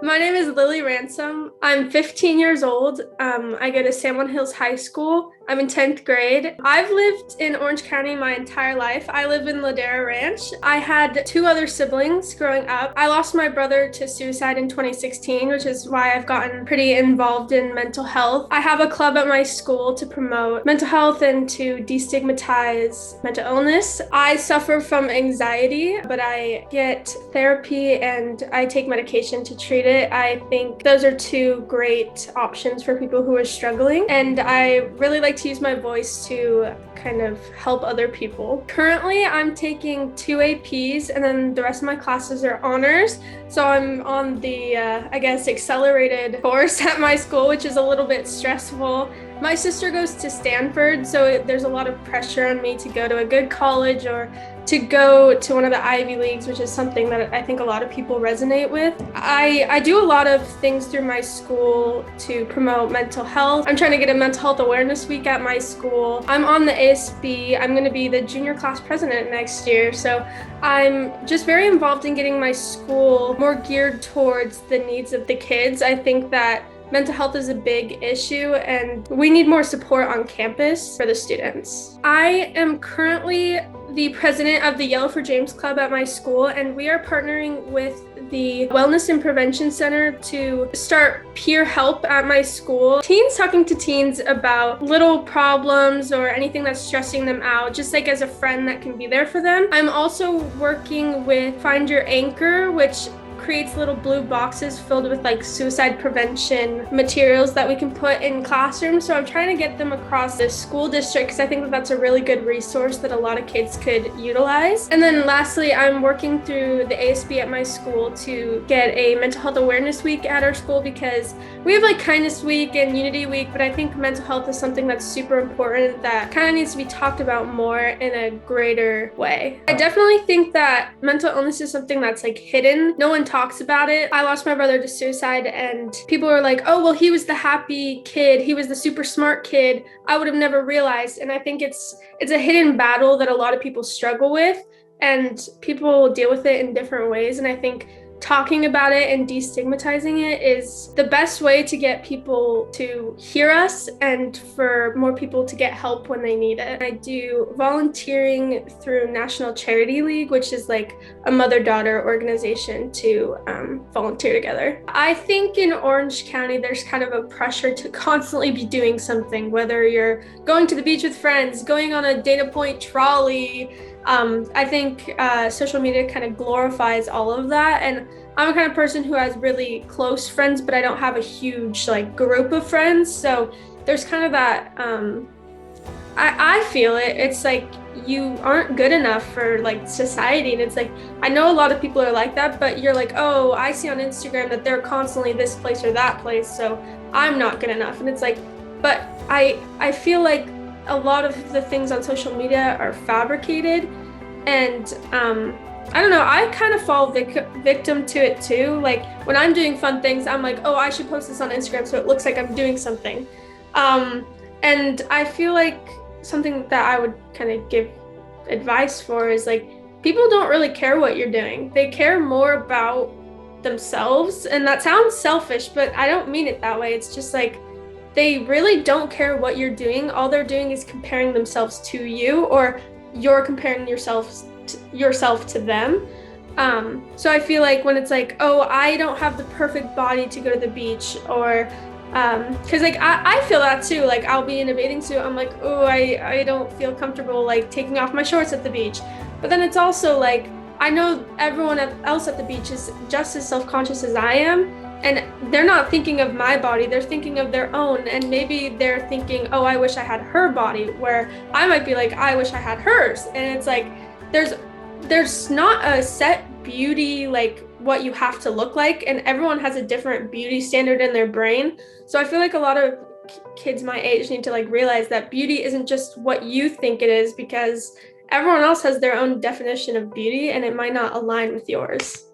My name is Lillie Ransom. I'm 15 years old. I go to San Juan Hills High School. I'm in 10th grade. I've lived in Orange County my entire life. I live in Ladera Ranch. I had two other siblings growing up. I lost my brother to suicide in 2016, which is why I've gotten pretty involved in mental health. I have a club at my school to promote mental health and to destigmatize mental illness. I suffer from anxiety, but I get therapy and I take medication to treat it. I think those are two great options for people who are struggling, and I really like to use my voice to kind of help other people. Currently, I'm taking 2 APs and then the rest of my classes are honors. So I'm on the, accelerated course at my school, which is a little bit stressful. My sister goes to Stanford, so there's a lot of pressure on me to go to a good college or to go to one of the Ivy Leagues, which is something that I think a lot of people resonate with. I do a lot of things through my school to promote mental health. I'm trying to get a mental health awareness week at my school. I'm on the ASB. I'm going to be the junior class president next year. So I'm just very involved in getting my school more geared towards the needs of the kids. I think that mental health is a big issue and we need more support on campus for the students. I am currently the president of the Yellow for James Club at my school, and we are partnering with the Wellness and Prevention Center to start peer help at my school. Teens talking to teens about little problems or anything that's stressing them out, just like as a friend that can be there for them. I'm also working with Find Your Anchor, which creates little blue boxes filled with like suicide prevention materials that we can put in classrooms. So I'm trying to get them across the school district because I think that that's a really good resource that a lot of kids could utilize. And then lastly, I'm working through the ASB at my school to get a mental health awareness week at our school because we have like kindness week and unity week, but I think mental health is something that's super important that kind of needs to be talked about more in a greater way. I definitely think that mental illness is something that's like hidden. No one talks about it. I lost my brother to suicide and people were like, oh, well, he was the happy kid. He was the super smart kid. I would have never realized. And I think it's a hidden battle that a lot of people struggle with and people deal with it in different ways. And I think talking about it and destigmatizing it is the best way to get people to hear us and for more people to get help when they need it. I do volunteering through National Charity League, which is like a mother-daughter organization to volunteer together. I think in Orange County, there's kind of a pressure to constantly be doing something, whether you're going to the beach with friends, going on a data point trolley. I think social media kind of glorifies all of that, and I'm a kind of person who has really close friends, but I don't have a huge like group of friends. So there's kind of that. I feel it. It's like you aren't good enough for like society, and it's like I know a lot of people are like that, but you're like, oh, I see on Instagram that they're constantly this place or that place, so I'm not good enough. And it's like, but I feel like a lot of the things on social media are fabricated, and I don't know, I kind of fall victim to it too. Like when I'm doing fun things, I'm like, oh, I should post this on Instagram so it looks like I'm doing something. And I feel like something that I would kind of give advice for is like, people don't really care what you're doing. They care more about themselves, and that sounds selfish, but I don't mean it that way. It's just like, they really don't care what you're doing. All they're doing is comparing themselves to you, or you're comparing yourself to them. So I feel like when it's like, oh, I don't have the perfect body to go to the beach, or because like I feel that too. Like I'll be in a bathing suit, I'm like, oh, I don't feel comfortable like taking off my shorts at the beach. But then it's also like, I know everyone else at the beach is just as self-conscious as I am, and they're not thinking of my body, they're thinking of their own. And maybe they're thinking, oh, I wish I had her body, where I might be like, I wish I had hers. And it's like, there's not a set beauty, like what you have to look like, and everyone has a different beauty standard in their brain. So I feel like a lot of kids my age need to like realize that beauty isn't just what you think it is, because everyone else has their own definition of beauty and it might not align with yours.